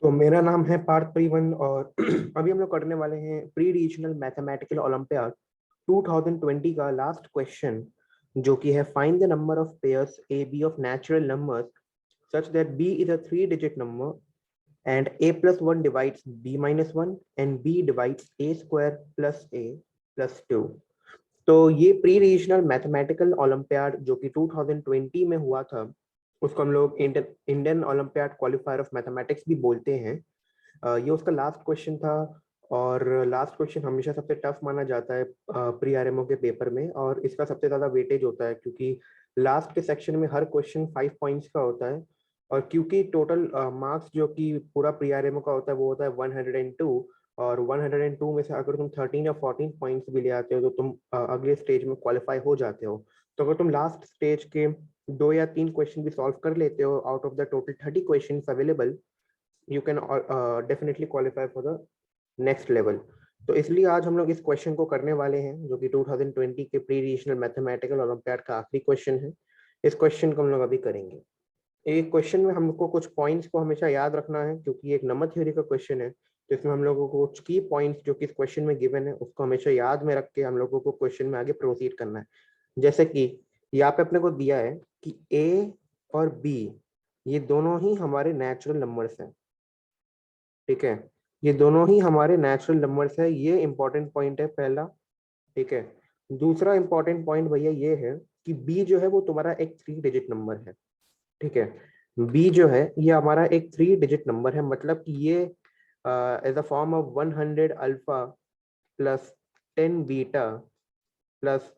तो मेरा नाम है पार्थ परिवन और अभी हम लोग करने वाले हैं प्री रीजनल मैथमेटिकल ओलंपियाड 2020 का लास्ट क्वेश्चन, जो कि है find the number of pairs A B of natural numbers such that B is a 3 digit number and a plus 1 divides b minus 1 and b divides a square plus a plus 2। तो ये pre regional mathematical olympiad जो कि 2020 में हुआ था, उसको हम लोग Indian olympiad qualifier of mathematics भी बोलते हैं। ये उसका लास्ट क्वेश्चन था और लास्ट क्वेश्चन हमेशा सबसे टफ माना जाता है प्री आरएमओ के पेपर में, और इसका सबसे ज्यादा वेटेज होता है क्योंकि लास्ट के सेक्शन में हर क्वेश्चन 5 पॉइंट्स का होता है। और क्योंकि टोटल मार्क्स जो कि पूरा प्री आरएमओ का होता है वो होता है 102, और 102 में से अगर तुम 13 या 14 पॉइंट्स भी ले आते हो तो तुम अगले स्टेज में क्वालिफाई हो जाते हो। तो अगर तुम लास्ट स्टेज के 2 या 3 क्वेश्चन भी सॉल्व कर लेते हो out of the total 30 question available, you can definitely qualify for the next level. तो इसलिए आज हम लोग इस क्वेश्चन को करने वाले हैं जो कि 2020 के प्री रीजनल मैथमेटिकल ओलंपियाड का आखिरी क्वेश्चन है। इस क्वेश्चन को हम लोग अभी करेंगे। एक क्वेश्चन में हमको कुछ पॉइंट्स को हमेशा याद रखना है क्योंकि एक नंबर थ्योरी का क्वेश्चन है, तो इसमें हम लोगों को कुछ की पॉइंट्स जो कि इस क्वेश्चन में गिवन है उसको हमेशा याद में रख के हम लोगों को क्वेश्चन में आगे प्रोसीड करना है। जैसे कि यहाँ पे अपने को दिया है कि ए और बी ये दोनों ही हमारे नेचुरल नंबर्स हैं। ठीक है, ये दोनों ही हमारे नेचुरल नंबर्स है, ये इंपॉर्टेंट पॉइंट है पहला। ठीक है, दूसरा इंपॉर्टेंट पॉइंट भैया ये है कि बी जो है वो तुम्हारा एक 3 डिजिट नंबर है। ठीक है, बी जो है ये हमारा एक 3 डिजिट नंबर है, मतलब कि ये as a form of 100 alpha plus 10 beta plus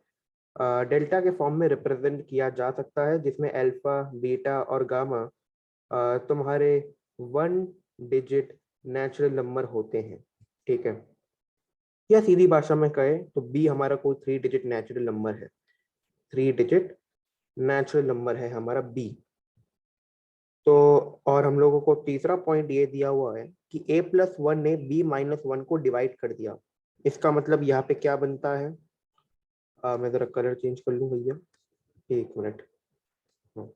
delta के फॉर्म में रिप्रेजेंट किया जा सकता है, जिसमें अल्फा बीटा और गामा तुम्हारे 1 डिजिट नेचुरल नंबर होते हैं। ठीक है, या सीधी भाषा में कहे तो बी हमारा कोई 3 डिजिट नेचुरल नंबर है। 3 डिजिट नेचुरल नंबर है हमारा बी। तो और हम लोगों को तीसरा पॉइंट ये दिया हुआ है कि a+1 ने b-1 को डिवाइड कर दिया। इसका मतलब यहाँ पे क्या बनता है, मैं जरा कलर चेंज कर लूँ भैया, 1 मिनट। हाँ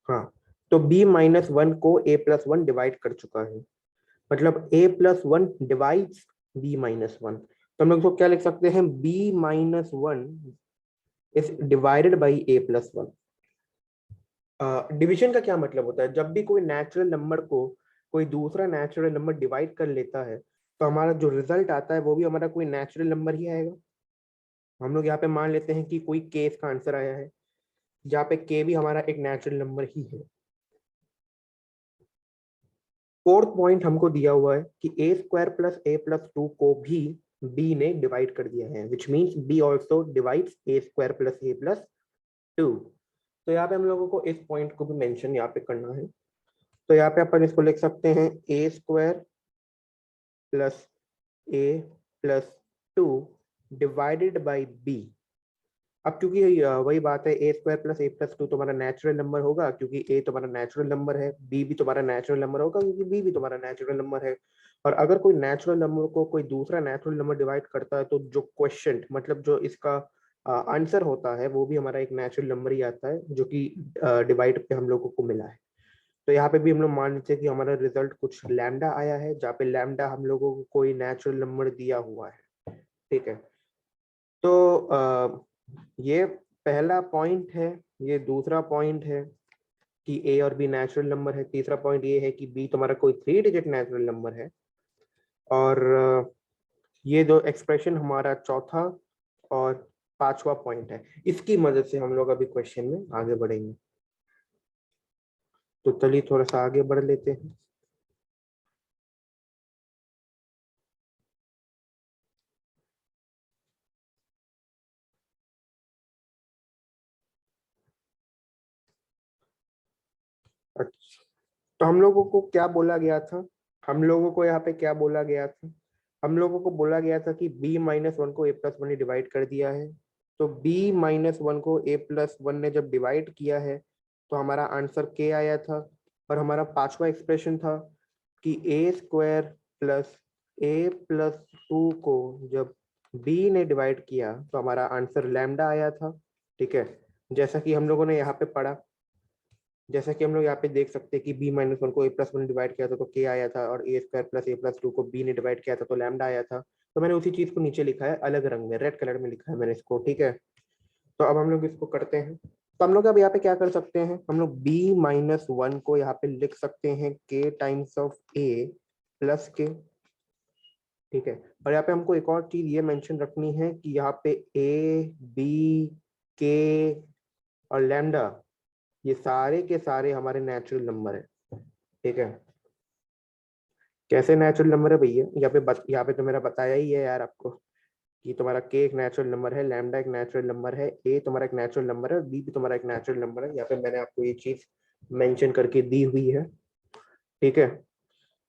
हाँ, तो b-1 को a+1 डिवाइड कर चुका है, मतलब a+1 डिवाइड्स b-1। तो हम लोग इसको क्या लिख सकते हैं, b-1 is divided by a+1। Division का क्या मतलब होता है, जब भी कोई नेचुरल नंबर को कोई दूसरा नेचुरल नंबर डिवाइड कर लेता है तो हमारा जो रिजल्ट आता है वो भी हमारा कोई नेचुरल नंबर ही आएगा। हम लोग यहाँ पे मान लेते हैं कि कोई के इसका आंसर आया है, जहाँ पे के भी हमारा एक नेचुरल नंबर ही है। फोर्थ पॉइंट हमको दिया हुआ है कि a² + a+2 को भी b ने डिवाइड कर दिया है, which means b also divides a² + a+2। तो यहाँ पे हम लोगों को इस पॉइंट को भी मेंशन यहाँ पे करना है। तो यहाँ पे अपन इसको लिख सकते हैं a² + a+2 divided by b। अब क्योंकि वही बात है, a² + a+2 तुम्हारा नेचुरल नंबर होगा क्योंकि a तुम्हारा नेचुरल नंबर है, b भी तुम्हारा नेचुरल नंबर होगा क्योंकि b भी तुम्हारा नेचुरल नंबर है। और अगर कोई नेचुरल नंबर को कोई दूसरा नेचुरल नंबर डिवाइड करता है तो जो क्वेश्चन मतलब जो इसका आंसर होता है वो भी हमारा एक नेचुरल नंबर ही आता है, जो कि डिवाइड पे हम लोगों को मिला है। तो यहाँ पे भी हम लोग मान लेते हैं कि हमारा रिजल्ट कुछ लैम्डा आया है, जहाँ पे लैम्डा हम लोगों को कोई नेचुरल नंबर दिया हुआ है। ठीक है, तो ये पहला पॉइंट है। ये दूसरा पॉइंट है कि ए और बी नेचुरल नंबर है। तीसरा पॉइंट ये है कि बी तुम्हारा कोई 3 डिजिट नेचुरल नंबर है। और ये दो एक्सप्रेशन हमारा चौथा और पांचवा पॉइंट है। इसकी मदद से हम लोग अभी क्वेश्चन में आगे बढ़ेंगे। तो चलिए थोड़ा सा आगे बढ़ लेते हैं। अच्छा, तो हम लोगों को क्या बोला गया था, हम लोगों को यहाँ पे क्या बोला गया था, हम लोगों को बोला गया था कि b-1 को a+1 ने डिवाइड कर दिया है। तो b-1 को a+1 ने जब डिवाइड किया है तो हमारा आंसर k आया था। और हमारा पांचवा एक्सप्रेशन था कि a² + a+2 को जब b ने डिवाइड किया तो हमारा आंसर लैम्डा आया था। ठीक है, जैसा कि हम लोगों ने यहाँ पे पढ़ा जैसा कि हम लोग यहाँ पे देख सकते हैं कि b-1 को a+1 डिवाइड किया था तो k आया था, और a² + a+2 को b ने डिवाइड किया था तो लैम्डा आया था। तो मैंने उसी चीज को नीचे लिखा है अलग रंग में, रेड कलर में लिखा है मैंने इसको, ठीक है। तो अब हम लोग इसको करते हैं। तो हम लोग अब यहाँ पे क्या कर सकते हैं, हम लोग b-1 को यहाँ पे लिख सकते हैं k times of a plus k, ठीक है। और यहाँ पे हमको एक और चीज ये मेंशन रखनी है कि यहाँ पे a b k और लैम्डा ये सारे के सारे हमारे नेचुरल नंबर है, ठीक है। कैसे नेचुरल नंबर है भैया, यहाँ पे तो मेरा बताया ही है यार आपको कि तुम्हारा के एक नेचुरल नंबर है, लैम्डा एक नेचुरल नंबर है, ए तुम्हारा एक नेचुरल नंबर है, और बी भी तुम्हारा एक नेचुरल नंबर है। यहाँ पे मैंने आपको ये चीज मेंशन करके दी हुई है, ठीक है।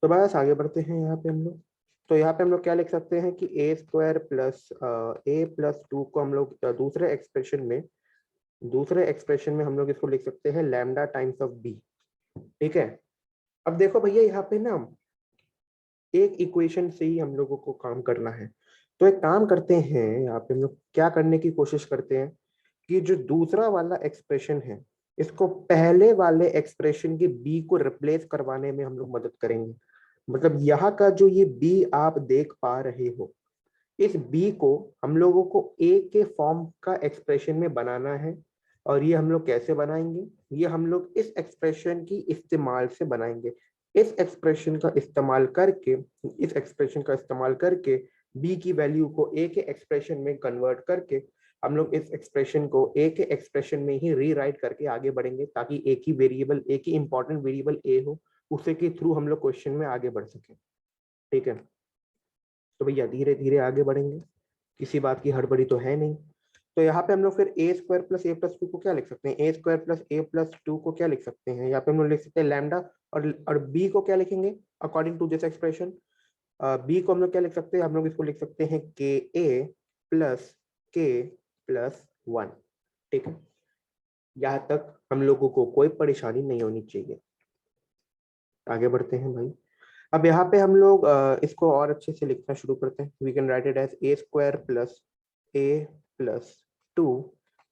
तो बस आगे बढ़ते हैं यहाँ पे हम लोग। तो यहाँ पे हम लोग क्या लिख सकते हैं कि a² प्लस a+2 को हम लोग दूसरे एक्सप्रेशन में हम लोग इसको लिख सकते हैं लैम्डा टाइम्स ऑफ बी, ठीक है। अब देखो भैया यहाँ पे ना एक इक्वेशन से ही हम लोगों को काम करना है। तो एक काम करते हैं, यहाँ पे हम लोग क्या करने की कोशिश करते हैं कि जो दूसरा वाला एक्सप्रेशन है इसको पहले वाले एक्सप्रेशन के बी को रिप्लेस करवाने में हम लोग मदद करेंगे। मतलब यहाँ का जो ये बी आप देख पा रहे हो, इस बी को हम लोगों को ए के फॉर्म का एक्सप्रेशन में बनाना है। और ये हम लोग कैसे बनाएंगे, ये हम लोग इस एक्सप्रेशन की इस्तेमाल से बनाएंगे। इस एक्सप्रेशन का इस्तेमाल करके बी की वैल्यू को ए के एक्सप्रेशन में कन्वर्ट करके हम लोग इस एक्सप्रेशन को ए के एक्सप्रेशन में ही रीराइट करके आगे बढ़ेंगे, ताकि एक ही इंपॉर्टेंट वेरिएबल ए हो, उसे के थ्रू हम लोग क्वेश्चन में आगे बढ़ सके, ठीक है। तो भैया धीरे धीरे आगे बढ़ेंगे, किसी बात की हड़बड़ी तो है नहीं। तो यहाँ पे हम लोग फिर a² + a+2 को क्या लिख सकते हैं, a² + a+2 को क्या लिख सकते हैं, यहाँ पे हम लोग लिख सकते हैं लैम्डा, और b को क्या लिखेंगे according to this expression. b को हम लोग क्या लिख सकते हैं, हम लोग इसको लिख सकते हैं ka + k+1, ठीक है। यहाँ तक हम लोगों को कोई परेशानी नहीं होनी चाहिए। आगे बढ़ते हैं भाई। अब यहाँ पे हम लोग इसको और अच्छे से लिखना शुरू करते हैं। We can write it as a² + a+2,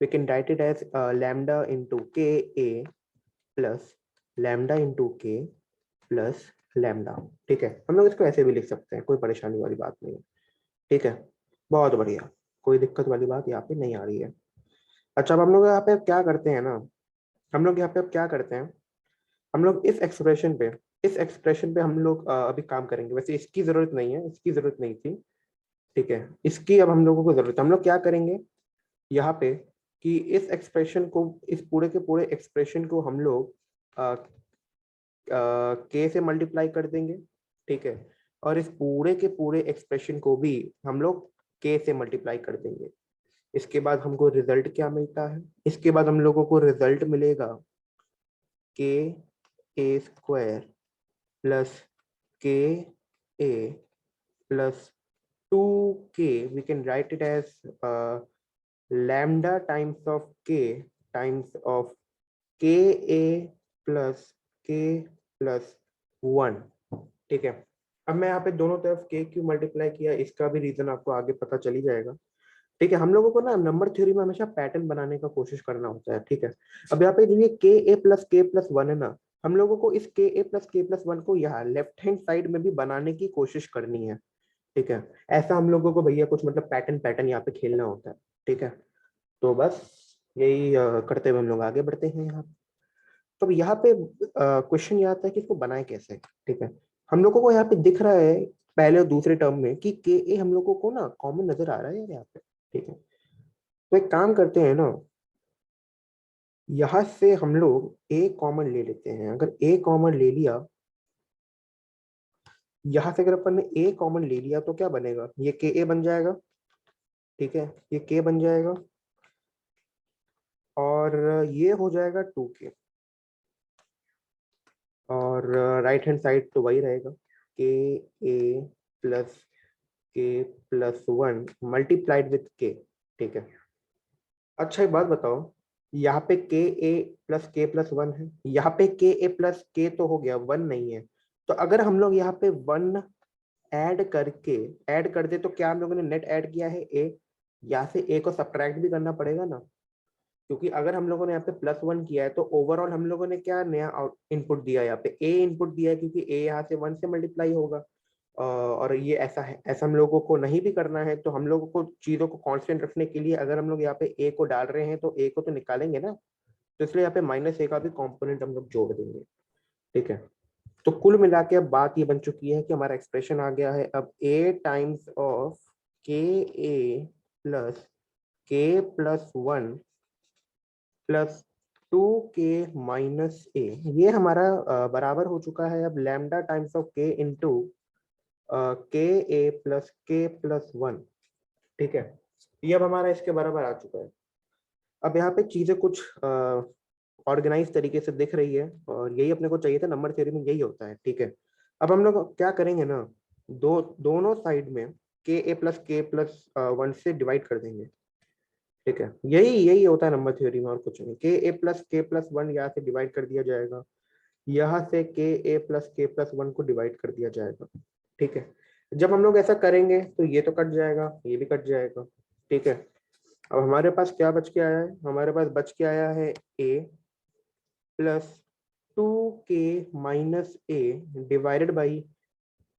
we can write it as lambda into K A plus lambda into K plus lambda, ठीक है। हम लोग इसको ऐसे भी लिख सकते हैं, कोई परेशानी वाली बात नहीं है, ठीक है। बहुत बढ़िया, कोई दिक्कत वाली बात यहाँ पे नहीं आ रही है। अच्छा, अब हम लोग यहाँ पे क्या करते हैं ना, हम लोग यहाँ पे अब क्या करते हैं, हम लोग इस एक्सप्रेशन पे हम लोग अभी काम करेंगे। वैसे इसकी जरूरत नहीं है, इसकी जरूरत नहीं थी, ठीक है। इसकी अब हम लोगों को जरूरत है। हम लोग क्या करेंगे यहाँ पे कि इस पूरे के पूरे एक्सप्रेशन को हम लोग के से मल्टीप्लाई कर देंगे, ठीक है। और इस पूरे के पूरे एक्सप्रेशन को भी हम लोग के से मल्टीप्लाई कर देंगे। इसके बाद हमको रिजल्ट क्या मिलता है, इसके बाद हम लोगों को रिजल्ट मिलेगा के a² + के ए + 2k, we can write it as lambda times of k times of ka plus k plus 1, ठीक है। अब मैं यहाँ पे दोनों तरफ k क्यों मल्टीप्लाई किया, इसका भी रीजन आपको आगे पता चल ही जाएगा, ठीक है। हम लोगों को ना नंबर थ्योरी में हमेशा पैटर्न बनाने का कोशिश करना होता है, ठीक है। अब यहाँ पे जो ये ka + k+1 है ना, हम लोगों को इस ka + k+1 को यहाँ लेफ्ट हैंड साइड में भी बनाने की कोशिश करनी है, ठीक है। ऐसा हम लोगों को भैया कुछ मतलब पैटर्न पैटर्न यहाँ पे खेलना होता है, ठीक है। तो बस यही करते हुए हम लोग आगे बढ़ते हैं यहाँ। तो यहाँ पे क्वेश्चन ये आता है कि इसको बनाए कैसे, ठीक है। हम लोगों को यहाँ पे दिख रहा है पहले और दूसरे टर्म में कि के ए हम लोगों को ना कॉमन नजर आ रहा है यार यहाँ पे, ठीक है। तो एक काम करते हैं ना, यहाँ से हम लोग ए कॉमन ले लेते हैं। अगर ए कॉमन ले लिया, यहाँ से अगर अपन ने ए कॉमन ले लिया तो क्या बनेगा, ये के ए बन जाएगा, ठीक है। ये के बन जाएगा और ये हो जाएगा 2k, और राइट हैंड साइड तो वही रहेगा, K A plus k+1 multiplied with k, ठीक है। अच्छा एक बात बताओ, यहाँ पे के ए प्लस k+1 है, यहाँ पे के ए प्लस के तो हो गया, 1 नहीं है। तो अगर हम लोग यहाँ पे 1 ऐड कर दे तो क्या हम लोगों ने नेट ऐड किया है ए, यहाँ से ए को सब्ट्रैक्ट भी करना पड़ेगा ना। क्योंकि अगर हम लोगों ने यहाँ पे +1 किया है तो ओवरऑल हम लोगों ने क्या नया इनपुट दिया है, यहाँ पे ए इनपुट दिया है, क्योंकि ए यहाँ से 1 से मल्टीप्लाई होगा। और ये ऐसा है, ऐसा हम लोगों को नहीं भी करना है, तो हम लोगों को चीजों को कांस्टेंट रखने के लिए अगर हम लोग यहाँ पे ए को डाल रहे हैं तो ए को तो निकालेंगे ना, तो इसलिए यहाँ पे -a का भी कॉम्पोनेंट हम लोग जोड़ देंगे। ठीक है, तो कुल मिला के अब बात ये बन चुकी है कि हमारा एक्सप्रेशन आ गया है अब a टाइम्स ऑफ के A plus K plus 1 plus 2k minus ए, ये हमारा बराबर हो चुका है अब लैम्डा टाइम्स ऑफ के into K A plus K plus 1। ठीक है, ये अब हमारा इसके बराबर आ चुका है। अब यहाँ पे चीजें कुछ ऑर्गेनाइज तरीके से दिख रही है, और यही अपने को चाहिए था, नंबर थ्योरी में यही होता है। ठीक है, अब हम लोग क्या करेंगे ना, दोनों साइड में के प्लस 1 से डिवाइड कर देंगे। ठीक है, यही यही होता है नंबर थ्योरी में, और कुछ नहीं। के प्लस 1 यहाँ से डिवाइड कर दिया जाएगा, यहाँ से के प्लस 1 को डिवाइड कर दिया जाएगा। ठीक है, जब हम लोग ऐसा करेंगे तो ये तो कट जाएगा, ये भी कट जाएगा। ठीक है, अब हमारे पास क्या बच के आया है, हमारे पास बच के आया है a plus 2k minus A divided by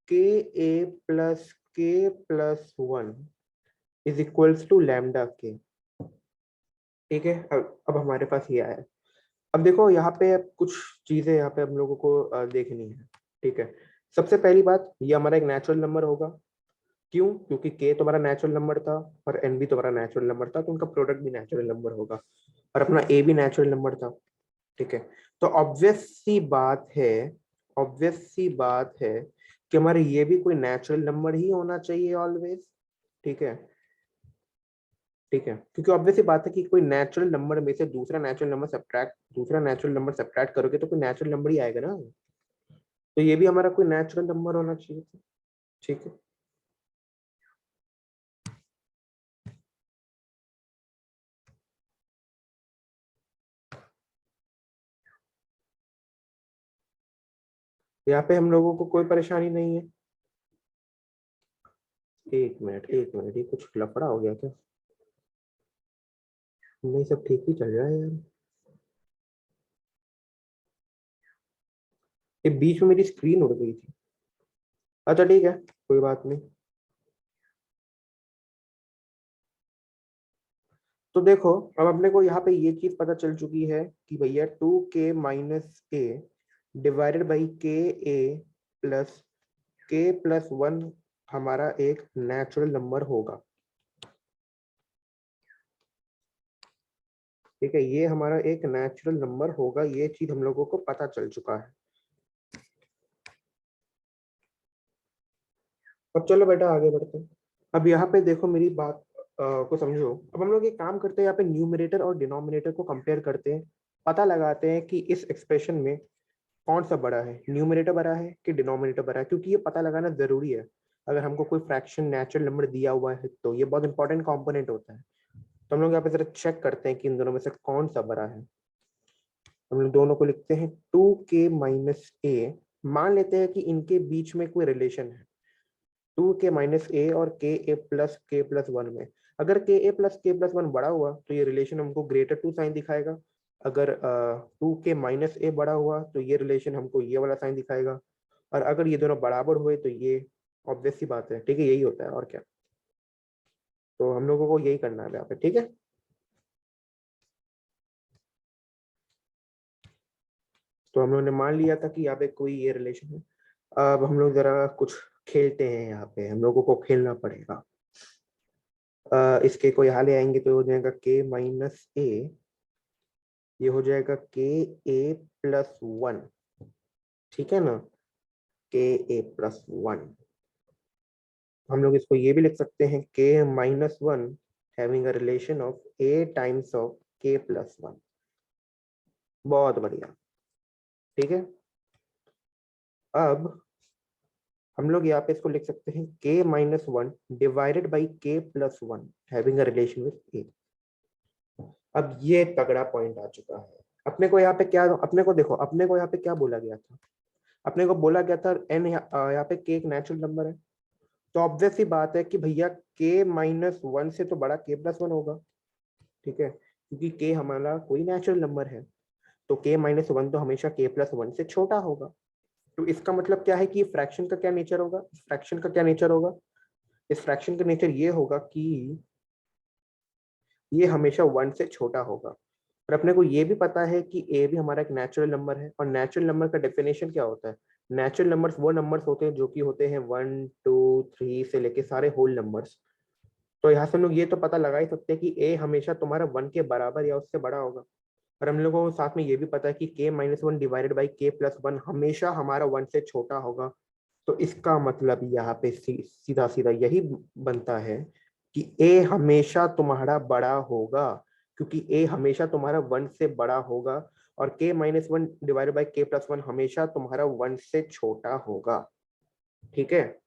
K A plus K plus 1 is equals to lambda K. ठीक है, अब हमारे पास ये आया है। अब देखो यहाँ पे अब कुछ चीजें यहाँ पे हम लोगों को देखनी है। ठीक है, सबसे पहली बात, ये हमारा एक नेचुरल नंबर होगा। क्यों? क्योंकि के तो हमारा नेचुरल नंबर था और एन भी तो हमारा नेचुरल नंबर था, तो उनका प्रोडक्ट भी नेचुरल नंबर होगा, और अपना ए भी नेचुरल नंबर था। ठीक है, तो ऑब्वियस सी बात है कि हमारे ये भी कोई नेचुरल नंबर ही होना चाहिए ऑलवेज। ठीक है, ठीक है, क्योंकि ऑब्वियस सी बात है कि कोई नेचुरल नंबर में से दूसरा नेचुरल नंबर सब्ट्रैक्ट करोगे तो कोई नेचुरल नंबर ही आएगा ना, तो ये भी हमारा कोई नेचुरल नंबर होना चाहिए। ठीक है, यहाँ पे हम लोगों को कोई परेशानी नहीं है। एक मिनट, ये कुछ लफड़ा हो गया क्या? नहीं, सब ठीक ही चल रहा है यार। ये बीच में मेरी स्क्रीन उड़ गई थी। अच्छा ठीक है, कोई बात नहीं। तो देखो, अब अपने को यहाँ पे ये चीज पता चल चुकी है कि भैया 2k minus A divided by K A plus K plus 1 हमारा एक नेचुरल नंबर होगा। ठीक है, ये हमारा एक नेचुरल नंबर होगा, ये चीज हम लोगों को पता चल चुका है। अब चलो बेटा आगे बढ़ते हैं। अब यहाँ पे देखो, मेरी बात को समझो। अब हम लोग एक काम करते हैं, यहाँ पे न्यूमरेटर और डिनोमिनेटर को कंपेयर करते हैं, पता लगाते हैं कि इस एक्सप्रेशन में कौन सा बड़ा है, न्यूमरेटर बड़ा है कि डिनोमिनेटर बड़ा है, क्योंकि ये पता लगाना जरूरी है। अगर हमको कोई फ्रैक्शन नेचुरल नंबर दिया हुआ है तो ये बहुत इंपॉर्टेंट कंपोनेंट होता है। तो हम लोग यहाँ पे जरा चेक करते हैं कि इन दोनों में से कौन सा बड़ा है। हम लोग दोनों को लिखते हैं 2k माइनस ए, मान लेते हैं कि इनके बीच में कोई रिलेशन है 2k माइनस ए और के प्लस 1 में। अगर के प्लस 1 बड़ा हुआ तो ये रिलेशन हमको ग्रेटर टू साइन दिखाएगा। अगर 2k माइनस ए बड़ा हुआ तो ये रिलेशन हमको ये वाला साइन दिखाएगा। और अगर ये दोनों बराबर हुए तो ये ऑब्वियस सी बात है। ठीक है, यही होता है और क्या। तो हम लोगों को यही करना है यहाँ पे। ठीक है, तो हम लोगों ने मान लिया था कि यहाँ पे कोई ये रिलेशन है। अब हम लोग जरा कुछ खेलते हैं, यहाँ पे हम लोगों को खेलना पड़ेगा। इसके को यहाँ ले आएंगे तो हो जाएगा के माइनस ए, ये हो जाएगा के ए प्लस 1। ठीक है ना, के ए प्लस 1। हम लोग इसको ये भी लिख सकते हैं K minus 1 having a relation of A times of के प्लस 1। बहुत बढ़िया। ठीक है, अब हम लोग यहाँ पे इसको लिख सकते हैं K minus 1 divided by K plus 1 having a relation with A. अब ये तगड़ा पॉइंट आ चुका है। अपने को यहाँ पे क्या, अपने को देखो, अपने को यहाँ पे क्या बोला गया था, अपने को बोला गया था एन यहाँ पे के एक नेचुरल नंबर है, तो ऑब्वियस सी बात है कि भैया के माइनस 1 से तो बड़ा के प्लस 1 होगा। ठीक है, क्योंकि k हमारा कोई नेचुरल नंबर है, तो k माइनस वन तो हमेशा k प्लस वन से छोटा होगा। तो इसका मतलब क्या है कि फ्रैक्शन का क्या नेचर होगा, इस फ्रैक्शन का क्या नेचर होगा, इस फ्रैक्शन का नेचर ये होगा कि ये हमेशा वन से छोटा होगा। और अपने को ये भी पता है कि ए भी हमारा एक नेचुरल नंबर है, और नेचुरल नंबर का डेफिनेशन क्या होता है, नेचुरल नंबर्स वो नंबर्स होते हैं जो कि होते हैं 1 2 3 से लेके सारे होल नंबर्स। तो यहाँ से हम लोग ये तो पता लगा ही सकते हैं कि ए हमेशा तुम्हारा वन के बराबर या उससे बड़ा होगा। और हम लोगों को साथ में ये भी पता है कि k minus one divided by k plus one हमेशा हमारा वन से छोटा होगा। तो इसका मतलब यहाँ पे सीधा सीधा यही बनता है कि a हमेशा तुम्हारा बड़ा होगा, क्योंकि a हमेशा तुम्हारा वन से बड़ा होगा, और k minus one divided by k plus one हमेशा तुम्हारा वन से छोटा होगा। ठीक है,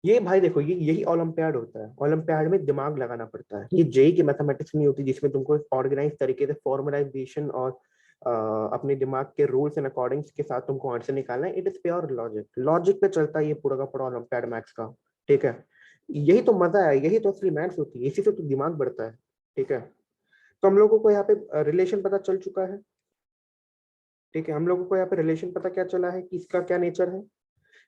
ये भाई देखो, ये यही ओलंपियाड होता है। ओलंपियाड में दिमाग लगाना पड़ता है, ये जेई की मैथमेटिक्स नहीं होती जिसमें तुमको ऑर्गेनाइज तरीके से फॉर्मलाइजेशन और अपने दिमाग के रूल्स एंड अकॉर्डिंग्स के साथ तुमको आंसर निकालना है। It is pure logic, logic पे चलता है ये पूरा का पूरा ओलंपियाड मैथ्स का। ठीक है, यही तो मजा है, यही तो असली मैथ्स होती है, इसी से तो दिमाग बढ़ता है। ठीक है, तो हम लोगों को यहाँ पे रिलेशन पता चल चुका है। ठीक है, हम लोगों को यहाँ पे रिलेशन पता क्या चला है कि इसका क्या नेचर है,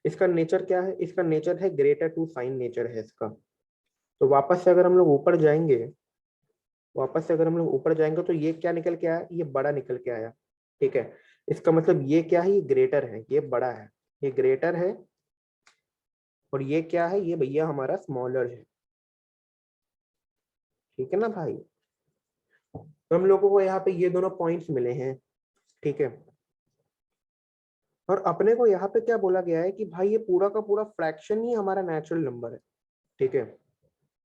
इसका नेचर क्या है, इसका नेचर है ग्रेटर टू साइन नेचर है इसका। तो वापस से अगर हम लोग ऊपर जाएंगे, वापस से अगर हम लोग ऊपर जाएंगे तो ये क्या निकल के आया, ये बड़ा निकल के आया। ठीक है, इसका मतलब ये क्या है, ये ग्रेटर है, ये बड़ा है, ये ग्रेटर है। और ये क्या है, ये भैया हमारा स्मॉलर है। ठीक है ना भाई, तो हम लोगों को यहाँ पे ये दोनों पॉइंट्स मिले हैं। ठीक है, और अपने को यहाँ पे क्या बोला गया है कि भाई ये पूरा का पूरा फ्रैक्शन ही हमारा नेचुरल नंबर है। ठीक है,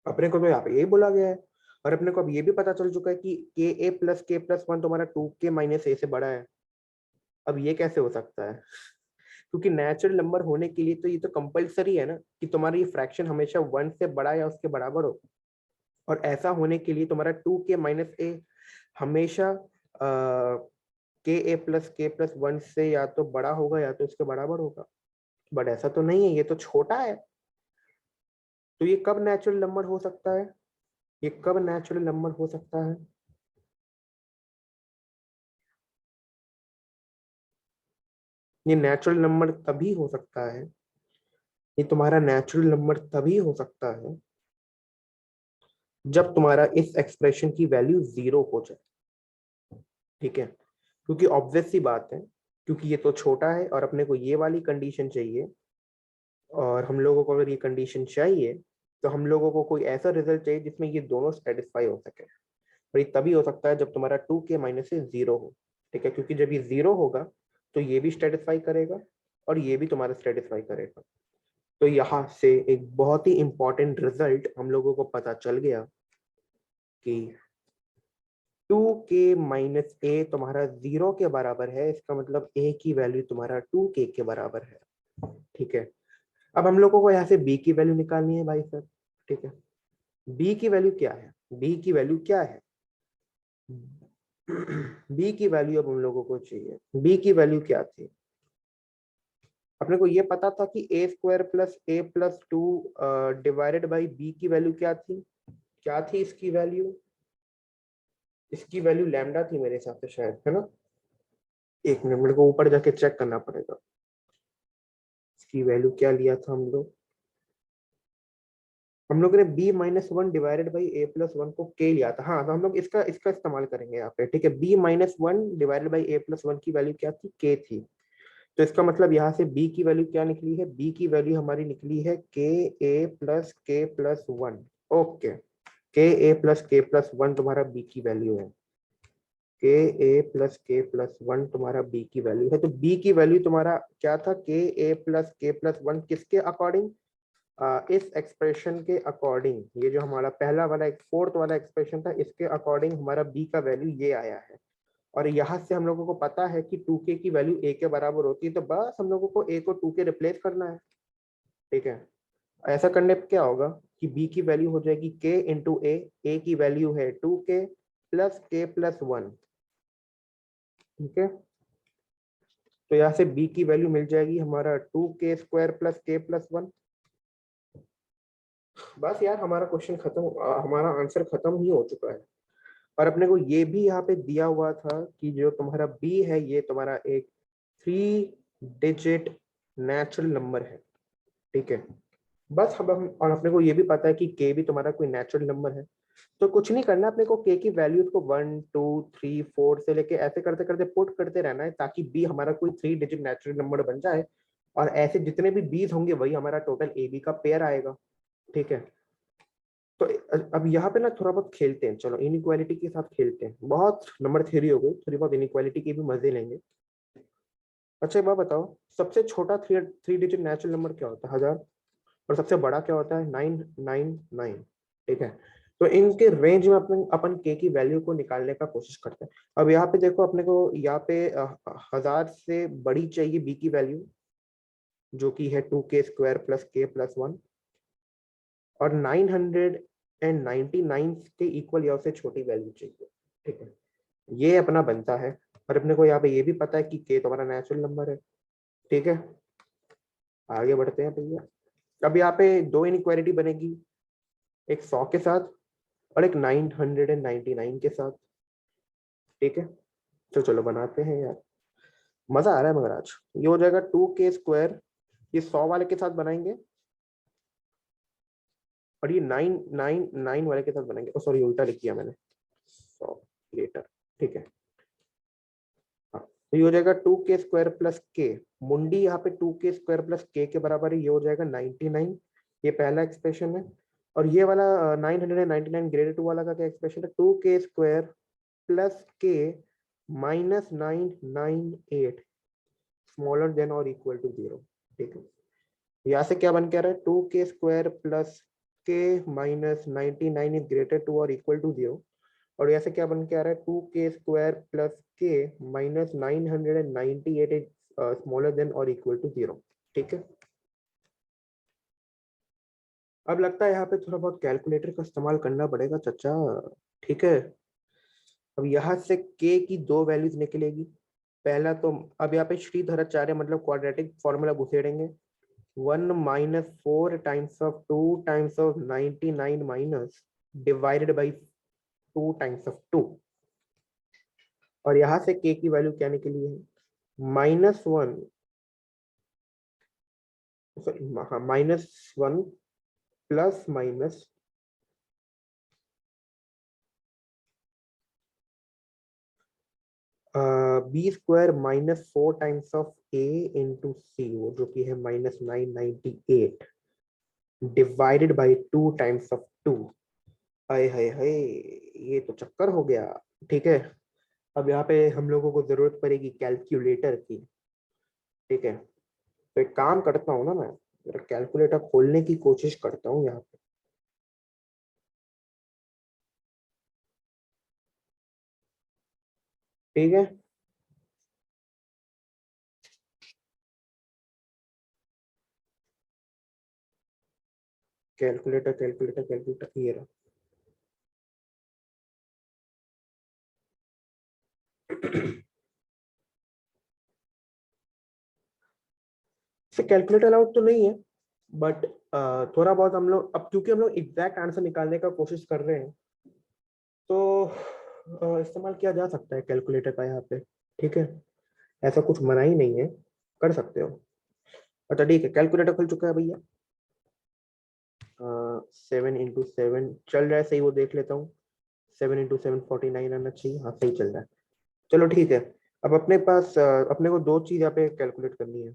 अपने को तो यहाँ पे यही बोला गया है। और अपने को अब ये भी पता चल चुका है कि के प्लस वन तुम्हारा 2k माइनस ए से बड़ा है। अब ये कैसे हो सकता है, क्योंकि नेचुरल नंबर होने के लिए तो ये तो कंपलसरी है ना कि तुम्हारा ये फ्रैक्शन हमेशा वन से बड़ा या उसके बराबर हो। और ऐसा होने के लिए तुम्हारा 2k माइनस ए हमेशा के प्लस वन से या तो बड़ा होगा या तो उसके बराबर होगा। बट ऐसा तो नहीं है, ये तो छोटा है। तो ये कब नेचुरल नंबर हो सकता है, ये कब नेचुरल नंबर हो सकता है, ये नेचुरल नंबर तभी हो सकता है, ये तुम्हारा नेचुरल नंबर तभी हो सकता है जब तुम्हारा इस एक्सप्रेशन की वैल्यू जीरो हो जाए। ठीक है, क्योंकि ऑब्वियस सी बात है, क्योंकि ये तो छोटा है और अपने को ये वाली कंडीशन चाहिए। और हम लोगों को अगर ये कंडीशन चाहिए तो हम लोगों को कोई ऐसा रिजल्ट चाहिए जिसमें ये दोनों सेटिस्फाई हो सके। और ये तभी हो सकता है जब तुम्हारा 2k माइनस से जीरो हो। ठीक है, क्योंकि जब ये जीरो होगा तो ये भी सेटिस्फाई करेगा और ये भी तुम्हारा सेटिस्फाई करेगा। तो यहाँ से एक बहुत ही इंपॉर्टेंट रिजल्ट हम लोगों को पता चल गया कि 2k माइनस ए तुम्हारा जीरो के बराबर है, इसका मतलब a की वैल्यू तुम्हारा 2k के बराबर है। ठीक है, अब हम लोगों को यहाँ से b की वैल्यू निकालनी है भाई सर। ठीक है, b की वैल्यू क्या है, b की वैल्यू क्या है, b की वैल्यू अब हम लोगों को चाहिए, b की वैल्यू क्या थी। अपने को ये पता था कि A square plus A plus two divided by B की वैल्यू क्या थी, क्या थी इसकी वैल्यू, इसकी वैल्यू लैम्डा थी मेरे हिसाब से शायद, है ना। एक मिनट, मेरे को ऊपर जाके चेक करना पड़ेगा इसकी वैल्यू क्या लिया था हम लोग। हम लोग ने b minus one divided by A plus one को k लिया था। हाँ, तो हम लोग इसका इसका इस्तेमाल करेंगे यहाँ पे। ठीक है, b minus one divided by A plus one की वैल्यू क्या थी, k थी। तो इसका मतलब यहाँ से b की वैल्यू क्या निकली है, b की वैल्यू हमारी निकली है के प्लस वन। ओके, के प्लस वन तुम्हारा b की वैल्यू है, के प्लस वन तुम्हारा b की वैल्यू है। तो b की वैल्यू तुम्हारा क्या था, के प्लस वन किसके अकॉर्डिंग, इस एक्सप्रेशन के अकॉर्डिंग। ये जो हमारा पहला वाला एक फोर्थ वाला एक्सप्रेशन था, इसके अकॉर्डिंग हमारा b का वैल्यू ये आया है। और यहाँ से हम लोगों को पता है कि 2k की वैल्यू a के बराबर होती है, तो बस हम लोगों को a को 2k रिप्लेस करना है। ठीक है, ऐसा करने पे क्या होगा कि b की वैल्यू हो जाएगी k इंटू a की वैल्यू है 2k plus k plus one. ठीक है, तो यहाँ से b की वैल्यू मिल जाएगी हमारा 2k square plus k plus one. बस यार, हमारा क्वेश्चन खत्म, हमारा आंसर खत्म ही हो चुका है। और अपने को ये भी यहाँ पे दिया हुआ था कि जो तुम्हारा बी है ये तुम्हारा एक 3 डिजिट नेचुरल नंबर है, ठीक है। बस अब हम, और अपने को ये भी पता है कि के भी तुम्हारा कोई नेचुरल नंबर है, तो कुछ नहीं करना अपने को, के की वैल्यूज को 1 2 3 4 से लेके ऐसे करते करते पुट करते रहना है, ताकि बी हमारा कोई 3 डिजिट नेचुरल नंबर बन जाए, और ऐसे जितने भी बीज होंगे वही हमारा टोटल ए बी का पेयर आएगा, ठीक है। तो अब यहाँ पे ना थोड़ा बहुत खेलते हैं, चलो इनइक्वालिटी के साथ खेलते हैं, बहुत नंबर थ्योरी हो गई, थोड़ी बहुत इनइक्वालिटी की भी मजे लेंगे। अच्छा एक बात बताओ, सबसे छोटा थ्री डिजिट नेचुरल नंबर क्या होता है? 1000। और सबसे बड़ा क्या होता है? 999, ठीक है। तो इनके रेंज में अपन के की वैल्यू को निकालने का कोशिश करते हैं। अब यहाँ पे देखो, अपने को यहाँ पे 1000 से बड़ी चाहिए बी की वैल्यू, जो कि है 2k² प्लस k प्लस 1, और 999 के इक्वल या उससे छोटी वैल्यू चाहिए, ठीक है। ये अपना बनता है, और अपने को यहाँ पे ये भी पता है कि k तो हमारा नेचुरल नंबर है, ठीक है। आगे बढ़ते हैं भैया। अब यहाँ पे दो इनइक्वालिटी बनेगी, एक 100 के साथ और एक 999 के साथ, ठीक है। तो चलो बनाते हैं यार, मजा आ रहा है मगर आज। ये हो जाएगा 2k², ये 100 वाले के साथ बनाएंगे, और ये 999 वाले के साथ बनाएंगे। ओ सॉरी, उल्टा लिख दिया मैंने, 100 लेटर, ठीक है। हाँ, तो ये हो जाएगा 2k² प्लस के, मुंडी यहाँ पे 2k² प्लस के बराबर है, ये हो जाएगा 99, ये पहला एक्सप्रेशन है। और ये वाला 999 ग्रेड 2 वाला का क्या एक्सप्रेशन है? 2k² प्लस के माइनस 998 स्मॉलर देन और इक्वल टू 0, ठीक है। यहाँ से क्या बन के आ रहा है? 2k² प्लस के माइनस 99 इज ग्रेटर टू और इक्वल टू 0, और यहाँ से क्या बन के आ रहा है? 2k² प्लस के माइनस 998 इज स्मॉलर देन और इक्वल टू 0, ठीक है। अब लगता है यहाँ पे थोड़ा बहुत कैलकुलेटर का इस्तेमाल करना पड़ेगा चचा, ठीक है। अब यहाँ से k की दो वैल्यूज निकलेगी। पहला तो अब यहाँ पे श्रीधराचार्य मतलब क्वाड्रेटिक फॉर्मूला घुसेड़ेंगे, 1 minus 4 times of 2 times of 99 minus divided by 2 times of 2, और यहाँ से k की वैल्यू क्या निकली है? -1, -1 plus minus b² minus 4 times of a into C, वो जो कि है -998 डिवाइडेड बाई 2 टाइम्स ऑफ 2। हाय हाय हाय, ये तो चक्कर हो गया, ठीक है। अब यहाँ पे हम लोगों को जरूरत पड़ेगी कैलकुलेटर की, ठीक है। तो एक काम करता हूँ ना, मैं जरा कैलकुलेटर खोलने की कोशिश करता हूँ यहाँ पे, ठीक है। कैलकुलेटर कैलकुलेटर कैलकुलेटर, ये रहा। से कैलकुलेटर अलाउड तो नहीं है, बट थोड़ा बहुत हम लोग, अब क्योंकि हम लोग एग्जैक्ट आंसर निकालने का कोशिश कर रहे हैं, तो इस्तेमाल किया जा सकता है कैलकुलेटर का यहाँ पे, ठीक है। ऐसा कुछ मना ही नहीं है, कर सकते हो। अच्छा ठीक है, कैलकुलेटर खुल चुका है भैया। 7 × 7 चल रहा है सही, वो देख लेता हूँ। 7 × 7 49 आना चाहिए, हाँ सही चल रहा है। चलो ठीक है। अब अपने पास अपने को दो चीज यहाँ पे कैलकुलेट करनी है।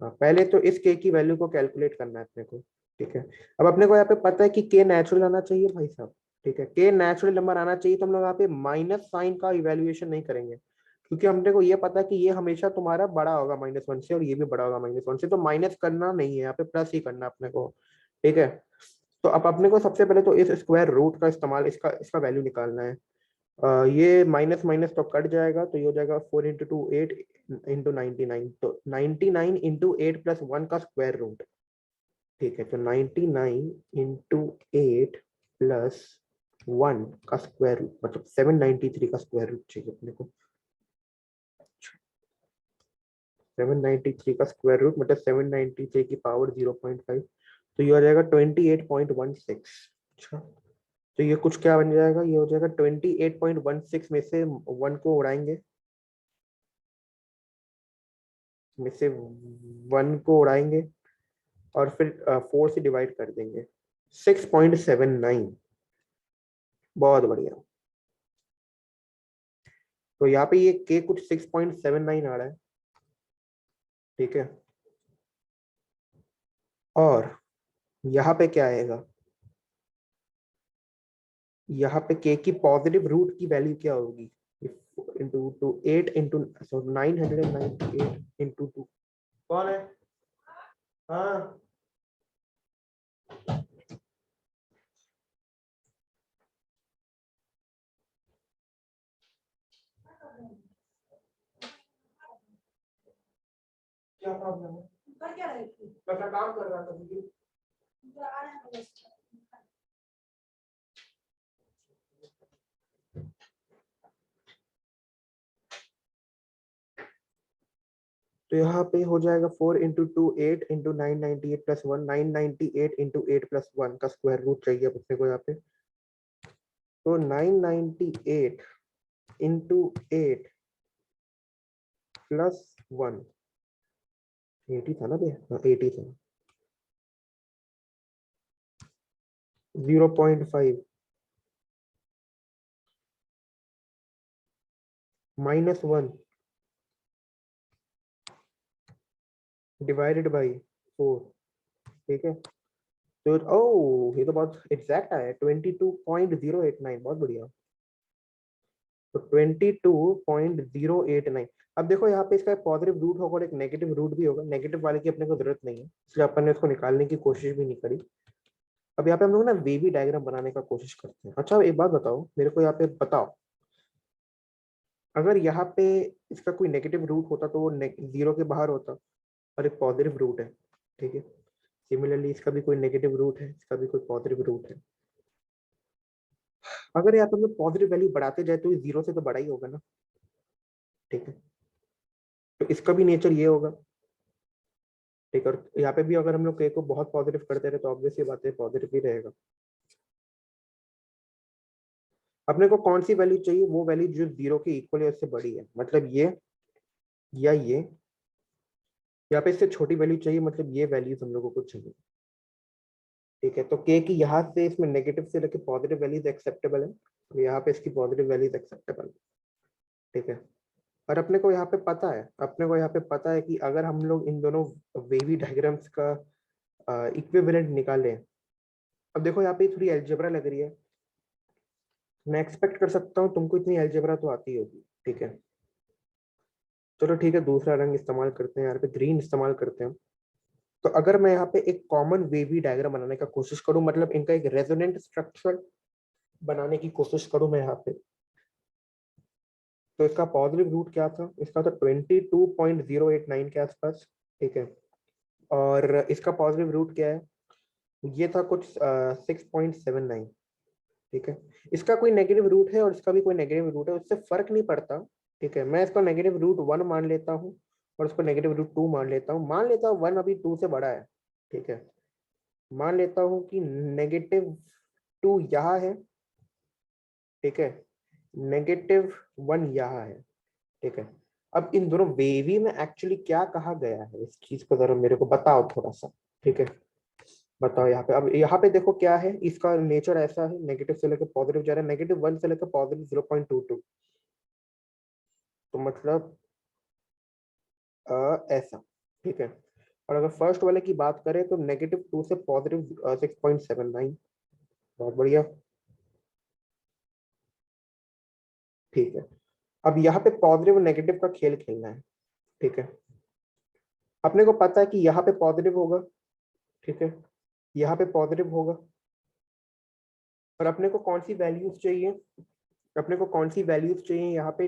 पहले तो इस के की वैल्यू को कैलकुलेट करना है अपने को, ठीक है। अब अपने को यहाँ पे पता है कि के नेचुरल आना चाहिए भाई साहब, ठीक है। के नेचुरल नंबर आना चाहिए, तो हम लोग यहाँ पे माइनस साइन का इवेल्युएशन नहीं करेंगे, क्योंकि हमने को ये पता है कि ये हमेशा तुम्हारा बड़ा होगा -1 से, और ये भी बड़ा होगा -1 से, तो माइनस करना नहीं है यहाँ पे, प्लस ही करना अपने को, ठीक है। तो अब अपने को सबसे पहले तो इस स्क्वायर रूट का इस्तेमाल, इसका इसका वैल्यू निकालना है। ये माइनस माइनस तो कट जाएगा, तो ये हो जाएगा 4 × 2 8 × 99, तो 99 × 8 प्लस 1 का स्क्वायर रूट, ठीक है। तो 99 × 8 प्लस 1 का स्क्वायर रूट मतलब 793 का स्क्वायर रूट चाहिए अपने को। 793 का स्क्वायर रूट मतलब 793 की पावर 0.5, तो ये हो जाएगा 28.16। अच्छा, तो ये कुछ क्या बन जाएगा, ये हो जाएगा 28.16 में से 1 को उड़ाएंगे, में से 1 को उड़ाएंगे और फिर 4 से डिवाइड कर देंगे, 6.79। बहुत बढ़िया। तो यहाँ पे ये के कुछ 6.79 आ रहा है, ठीक है। और यहाँ पे क्या आएगा, यहाँ पे के की पॉजिटिव रूट की वैल्यू क्या होगी, इंटू टू 8 इंटू 998 इंटू 2। कौन है? हाँ, क्या प्रॉब्लम है? मैं अपना काम कर रहा था दीदी। तो यहाँ पे हो जाएगा 4 into 2 8 into 998 plus 1, 998 into 8 plus 1 का स्क्वायर रूट चाहिए अपने को यहाँ पे। तो 998 इंटू 8 प्लस 1, 80 था ना भैया? हाँ 80 था। 0.5 माइनस 1 डिवाइडेड बाई 4, ठीक है। तो ओ ये तो बहुत एग्जैक्ट आया है, 22.089, बहुत बढ़िया। तो 22.089। अब देखो यहाँ पे इसका एक पॉजिटिव रूट होगा और एक नेगेटिव रूट भी होगा, नेगेटिव वाले की अपने को जरूरत नहीं है, इसलिए अपन ने इसको निकालने की कोशिश भी नहीं करी। अब यहाँ पे हम लोग ना वेवी डायग्राम बनाने का कोशिश करते हैं। अच्छा एक बात बताओ मेरे को, यहाँ पे बताओ, अगर यहाँ पे इसका कोई नेगेटिव रूट होता तो वो 0 के बाहर होता, और एक पॉजिटिव रूट है, ठीक है। सिमिलरली इसका भी कोई नेगेटिव रूट है, इसका भी कोई पॉजिटिव रूट है। अगर यहाँ पे हम लोग पॉजिटिव वैल्यू बढ़ाते जाए तो ये 0 से तो बड़ा ही होगा ना, ठीक है। तो इसका भी नेचर ये होगा, ठीक है। और यहाँ पे भी अगर हम लोग के को बहुत पॉजिटिव करते रहे तो ऑब्वियसली बात है पॉजिटिव ही रहेगा। अपने को कौन सी वैल्यू चाहिए, वो वैल्यू जो 0 के इक्वल है उससे बड़ी है, मतलब ये या ये। यहाँ पे इससे छोटी वैल्यू चाहिए, मतलब ये वैल्यूज हम लोगों को चाहिए, ठीक है। तो के की यहाँ से इसमें नेगेटिव से लेके पॉजिटिव वैल्यूज एक्सेप्टेबल है, तो यहाँ पे इसकी पॉजिटिव वैल्यूज एक्सेप्टेबल है, ठीक है। और अपने को यहाँ पे पता है, अपने को यहाँ पे पता है कि अगर हम लोग इन दोनों वेवी डायग्राम्स का इक्विवेलेंट निकालें। अब देखो यहाँ पे थोड़ी अलजेब्रा लग रही है, मैं एक्सपेक्ट कर सकता हूँ तुमको इतनी अलजेब्रा तो आती होगी, ठीक है। चलो ठीक है, दूसरा रंग इस्तेमाल करते हैं, यहाँ पे ग्रीन इस्तेमाल करते हैं। तो अगर मैं यहाँ पे एक कॉमन वेवी डायग्राम बनाने का कोशिश करूँ, मतलब इनका एक रेजोनेंट स्ट्रक्चर बनाने की कोशिश करूँ मैं यहाँ पे, तो इसका पॉजिटिव रूट क्या था, इसका था 22.089 के आसपास, ठीक है। और इसका पॉजिटिव रूट क्या है, ये था कुछ 6.79, ठीक है। इसका कोई नेगेटिव रूट है और इसका भी कोई नेगेटिव रूट है, उससे फर्क नहीं पड़ता, ठीक है। मैं इसको नेगेटिव रूट 1 मान लेता हूँ और इसको नेगेटिव रूट 2 मान लेता हूँ, मान लेता हूँ 1 अभी 2 से बड़ा है, ठीक है। मान लेता हूँ कि -2 यहाँ है, ठीक है, -1 यहाँ है, ठीक है। अब इन दोनों वेवी में एक्चुअली क्या कहा गया है, इस चीज को जरा मेरे को बताओ थोड़ा सा, ठीक है। बताओ यहाँ पे, अब यहाँ पे देखो क्या है, इसका नेचर ऐसा है, नेगेटिव से लेकर पॉजिटिव जा रहा है, -1 से लेकर पॉजिटिव 0.22, तो मतलब ऐसा, ठीक है। और अगर फर्स्ट वाले की बात करें तो -2 से पॉजिटिव 6.79, बहुत बढ़िया, ठीक है। अब यहाँ पे पॉजिटिव और नेगेटिव का खेल खेलना है, ठीक है। अपने को पता है कि यहाँ पे पॉजिटिव होगा, ठीक है, यहाँ पे पॉजिटिव होगा, और अपने को कौन सी वैल्यूज चाहिए, अपने को कौन सी वैल्यूज चाहिए यहाँ पे,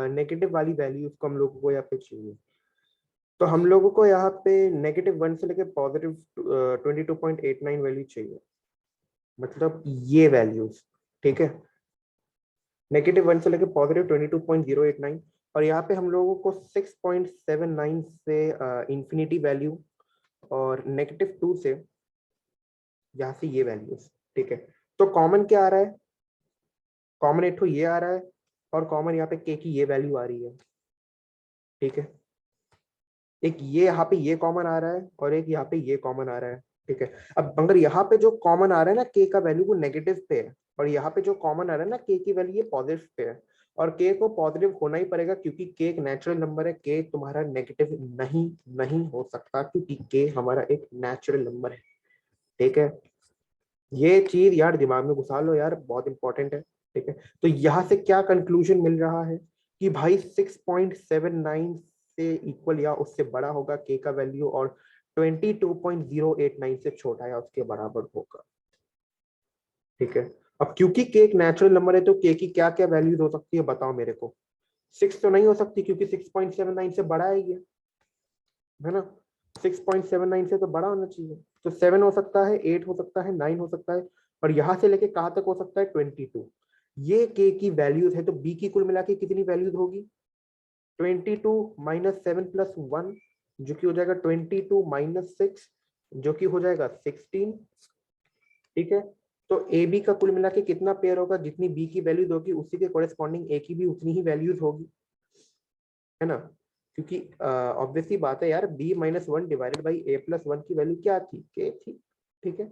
नेगेटिव वाली वैल्यूज को हम लोगों को यहाँ पे चाहिए। तो हम लोगों को यहाँ पे -1 से लेकर पॉजिटिव 22.89 वैल्यू चाहिए, मतलब ये वैल्यूज, ठीक है। -1 से लेकर पॉजिटिव 22.089, और यहाँ पे हम लोगों को 6.79 से इंफिनिटी वैल्यू, और -2 से यहाँ से ये वैल्यूज, ठीक है। तो कॉमन क्या आ रहा है, कॉमन एक तो ये आ रहा है और कॉमन यहाँ पे के की ये वैल्यू आ रही है, ठीक है। एक ये यहाँ पे ये कॉमन आ रहा है और एक यहाँ पे ये कॉमन आ रहा है, ठीक है। अब अगर यहाँ पे जो कॉमन आ रहा है ना के का वैल्यू वो नेगेटिव पे है और यहाँ पे जो कॉमन आ रहा है ना के की वैल्यू ये पॉजिटिव पे है, और के को पॉजिटिव होना ही पड़ेगा क्योंकि के एक नेचुरल नंबर है, के तुम्हारा नेगेटिव नहीं नहीं हो सकता क्योंकि के हमारा एक नेचुरल नंबर है, ठीक है। ये चीज यार दिमाग में घुसा लो यार, बहुत इंपॉर्टेंट है, ठीक है। तो यहाँ से क्या कंक्लूजन मिल रहा है कि भाई 6.79 से इक्वल या उससे बड़ा होगा के का वैल्यू और 22.089 से छोटा या उसके बराबर होगा, ठीक है। अब क्योंकि के एक नेचुरल नंबर है तो के की क्या क्या वैल्यूज हो सकती है बताओ मेरे को। 6 तो नहीं हो सकती क्योंकि 6.79 से बड़ा है ये, है ना। 6.79 से तो बड़ा होना चाहिए, तो 7 हो सकता है, 8 हो सकता है, 9 हो सकता है, और यहां से लेके कहां तक हो सकता है 22। ये के की वैल्यूज है तो बी की कुल मिला के कितनी वैल्यूज होगी 22 माइनस 7+1 जो कि हो जाएगा 22 माइनस 6 जो कि हो जाएगा 16, ठीक है। तो ए बी का कुल मिला के कितना पेयर होगा, जितनी बी की वैल्यूज होगी उसी के कोरेस्पॉन्डिंग ए की भी उतनी ही वैल्यूज होगी, है ना। क्योंकि ऑब्वियसली बात है यार b-1 डिवाइडेड बाई a+1 की वैल्यू क्या थी, के थी, ठीक है।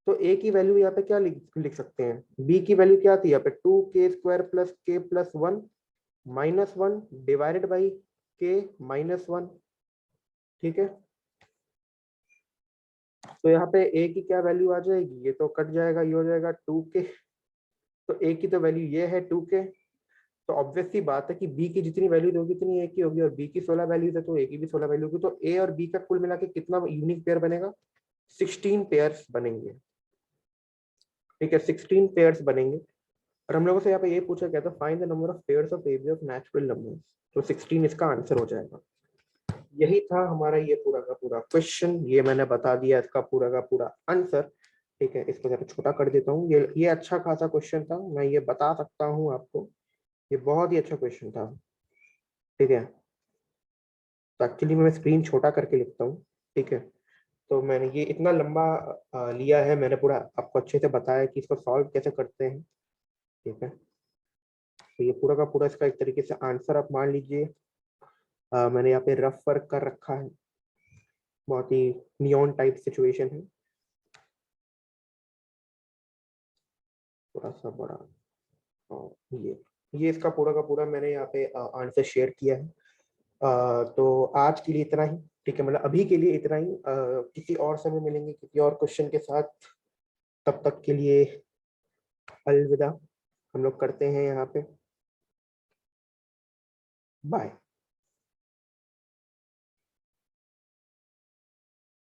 तो a की वैल्यू यहाँ पे क्या लिख सकते हैं, b की वैल्यू क्या थी यहाँ पे 2k² plus k plus 1 -1 divided by k -1, ठीक है। तो यहाँ पे a की क्या वैल्यू आ जाएगी, ये तो कट जाएगा, ये हो जाएगा 2k, तो a की तो वैल्यू ये है 2k। तो ऑब्वियसली बात है कि बी की जितनी वैल्यूज होगी उतनी ए की होगी, और बी की 16 वैल्यूज है तो ए की भी 16 वैल्यू होगी, तो ए और बी का कुल मिला के कितना यूनिक पेयर बनेगा 16 पेयर्स बनेंगे, ठीक है। 16 पेयर्स बनेंगे और हम लोगों से यहाँ पे ये पूछा गया था find the number of pairs of A B of natural numbers, तो 16 इसका आंसर हो जाएगा। यही था हमारा ये पूरा का पूरा क्वेश्चन, ये मैंने बता दिया इसका पूरा का पूरा आंसर, ठीक है। इसको जरा छोटा कर देता हूँ, ये अच्छा खासा क्वेश्चन था, मैं ये बता सकता हूँ आपको, ये बहुत ही अच्छा क्वेश्चन था, ठीक है। तो एक्चुअली मैं स्क्रीन छोटा करके लिखता हूँ, ठीक है। तो मैंने ये इतना लंबा लिया है, मैंने पूरा आपको अच्छे से बताया कि इसको सॉल्व कैसे करते हैं, ठीक है। तो ये पूरा का पूरा इसका एक तरीके से आंसर आप मान लीजिए, मैंने यहाँ पे रफ वर्क कर रखा है, बहुत ही नियॉन टाइप सिचुएशन है, थोड़ा सा बड़ा, और ये इसका पूरा का पूरा मैंने यहाँ पे आंसर शेयर किया है। तो आज के लिए इतना ही, ठीक है, मतलब अभी के लिए इतना ही, किसी और समय मिलेंगे किसी और क्वेश्चन के साथ, तब तक के लिए अलविदा, हम लोग करते हैं यहाँ पे, बाय।